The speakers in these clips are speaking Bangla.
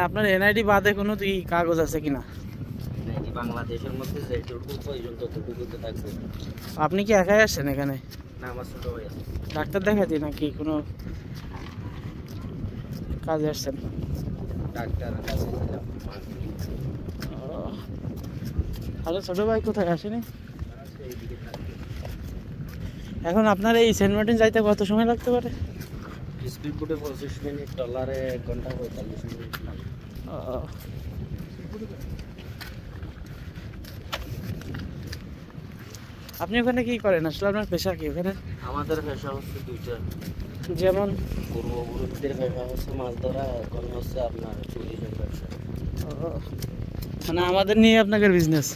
আপনার এনআইডি বাদে কোনো কাগজ আছে কিনা? বাংলাদেশের মধ্যে যেটুকু প্রয়োজন ততটুকুতে থাকবে। আপনি কি একাই আসছেন এখানে? না, আমার ছোট ভাই আছে। ডাক্তার দেখাতে নাকি কোনো কাজে আসছেন? ডাক্তার কাছে ছিলাম। আরে ছোট ভাই কোথায় আসেনি? এখন আপনার এই সেন্ট মার্টিন যাইতে কত সময় লাগতে পারে? স্পিড বোটে 25 মিনিট, ট্রলারে 1 ঘন্টা 45 মিনিট লাগে। আপনি ওখানে কি করেন আসলে? আপনার পেশা কি ওখানে? আমাদের পেশা হচ্ছে দুইটা। যেমন পূর্বপুরুষদের পেশা হচ্ছে মাছ ধরা, এখন হচ্ছে আপনার ট্যুরিজম ব্যবসা। মানে আমাদের নিয়ে আপনাদের বিজনেস।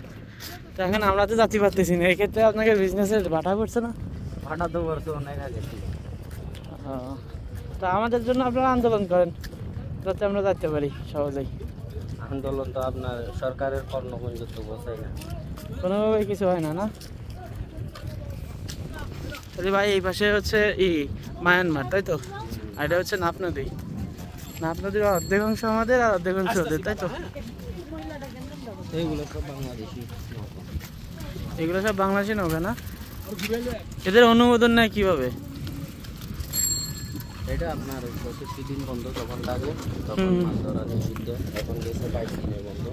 তো এখন আমরা তো যাতে পারতেছি না, এক্ষেত্রে আপনাদের বিজনেসের ভাটা পড়ছে না? ভাটা তো পড়ছে অনেক আগে। তা আমাদের জন্য আপনারা আন্দোলন করেন যাতে আমরা যাইতে পারি সহজেই। আন্দোলন তো আপনার সরকারের কর্ণকুঞ্জত্ব বোঝায় না, কোনোভাবে কিছু হয় না। না ভাই, এই পাশে হচ্ছে মায়ানমার, তাই তো? আর এটা হচ্ছে নাফ নদী। নাফ নদীর অর্ধেক অংশ আমাদের আর অর্ধেক অংশ ওদের, তাই তো? এইগুলো সব বাংলাদেশি। এগুলো সব বাংলাদেশি নৌকা না? এদের অনুমোদন নেয় কিভাবে? এটা আপনার 65 দিন বন্ধ যখন লাগে তখন মাছ ধরা নিষিদ্ধ। এখন গেছে 22 দিনে বন্ধ।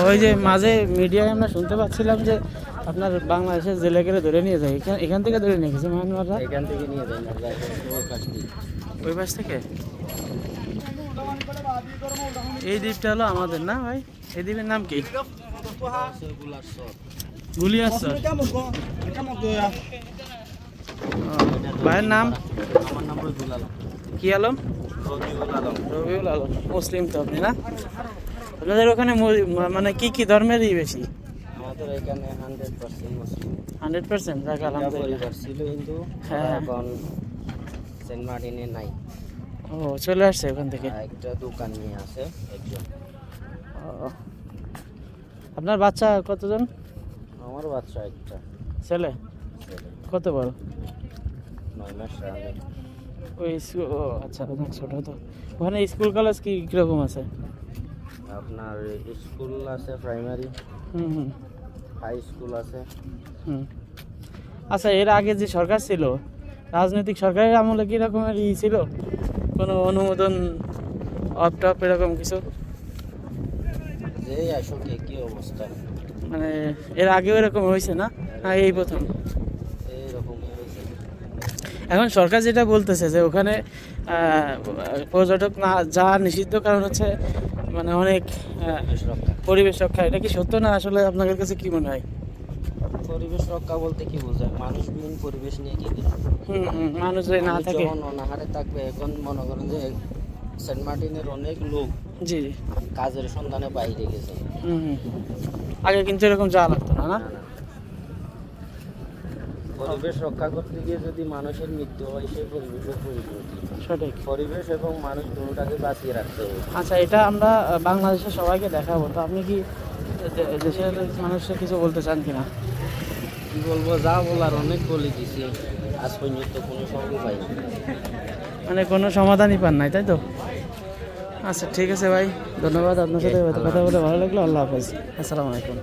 ওই যে মাঝে মিডিয়ায় আমরা শুনতে পাচ্ছিলাম যে আপনার বাংলাদেশের জেলে করে ধরে নিয়ে যায়, এখান থেকে ধরে নিয়ে গেছে মায়ানমাররা। এখান থেকে নিয়ে যায় না, ওই পাশ থেকে। এই দ্বীপটা হলো আমাদের না ভাই? এই দ্বীপের নাম কি? গুলিয়ারচর। ভাইয়ের নাম? আমার নাম রবিউল আলম। কি আলম? রবিউল আলম। রবিউল আলম। মুসলিম তো আপনি না? আপনাদের ওখানে মানে কি ধর্মেরই বেশি? আমাদের এখানে 100% মুসলিম। 100%? যাক আলহামদুলিল্লাহ। ছিল কিন্তু হ্যাঁ, এখন সেন্ট মার্টিনে নাই। ও, চলে আসছে ওখান থেকে? একটা দোকান নিয়ে আছে একজন। আপনার বাচ্চা কতজন? আমার বাচ্চা একটা ছেলে। কত বড়? 9 মাস রানিং। ওই আচ্ছা, অনেক ছোট তো। ওখানে স্কুল কলেজ কিরকম আছে? আপনার স্কুল আছে, প্রাইমারি, হাই স্কুল আছে। আচ্ছা, এর আগে যে সরকার ছিল, রাজনৈতিক সরকারের আমলে কি রকমের ছিল? কোনো অনুমোদন অফটপ এরকম কিছু? যে আসলে কি অবস্থা, মানে এর আগেও এরকম হয়েছে না? হ্যাঁ, এই প্রথম এইরকম হয়েছে। এখন সরকার যেটা বলতেছে যে ওখানে পর্যটক না যাওয়া নিষিদ্ধ, কারণ হচ্ছে মানে অনেক পরিবেশ রক্ষা। এটা কি সত্য না আসলে? আপনাদের কাছে কি মনে হয়? পরিবেশ রক্ষা বলতে কি বোঝায়? মানুষবিহীন পরিবেশ নিয়ে কি মানুষ যদি না থাকে, অনাহারে থাকবে। এখন মনে করেন যে সেন্ট মার্টিনের অনেক লোক জি কাজের সন্ধানে বাইরে গেছে। আগে কিন্তু এরকম যাওয়া লাগতো না। পরিবেশ রক্ষা করতে গিয়ে যদি মানুষের মৃত্যু হয়, সেই পরিবেশের পরিণতি। সঠিক। পরিবেশ এবং মানুষ দুটোটাকে বাঁচিয়ে রাখতে হবে। আচ্ছা, এটা আমরা বাংলাদেশের সবাইকে দেখাবো, তো আপনি কি দেশের মানুষের কিছু বলতে চান কিনা? কি বলবো, যা বলার অনেক বলে দিছি, আজ পর্যন্ত কোনো সঙ্গে পাইনি। মানে কোনো সমাধানই পান নাই, তাই তো? আচ্ছা, ঠিক আছে ভাই, ধন্যবাদ। আপনার সাথে কথা বলে ভালো লাগলো। আল্লাহ হাফেজ। আসসালামু আলাইকুম।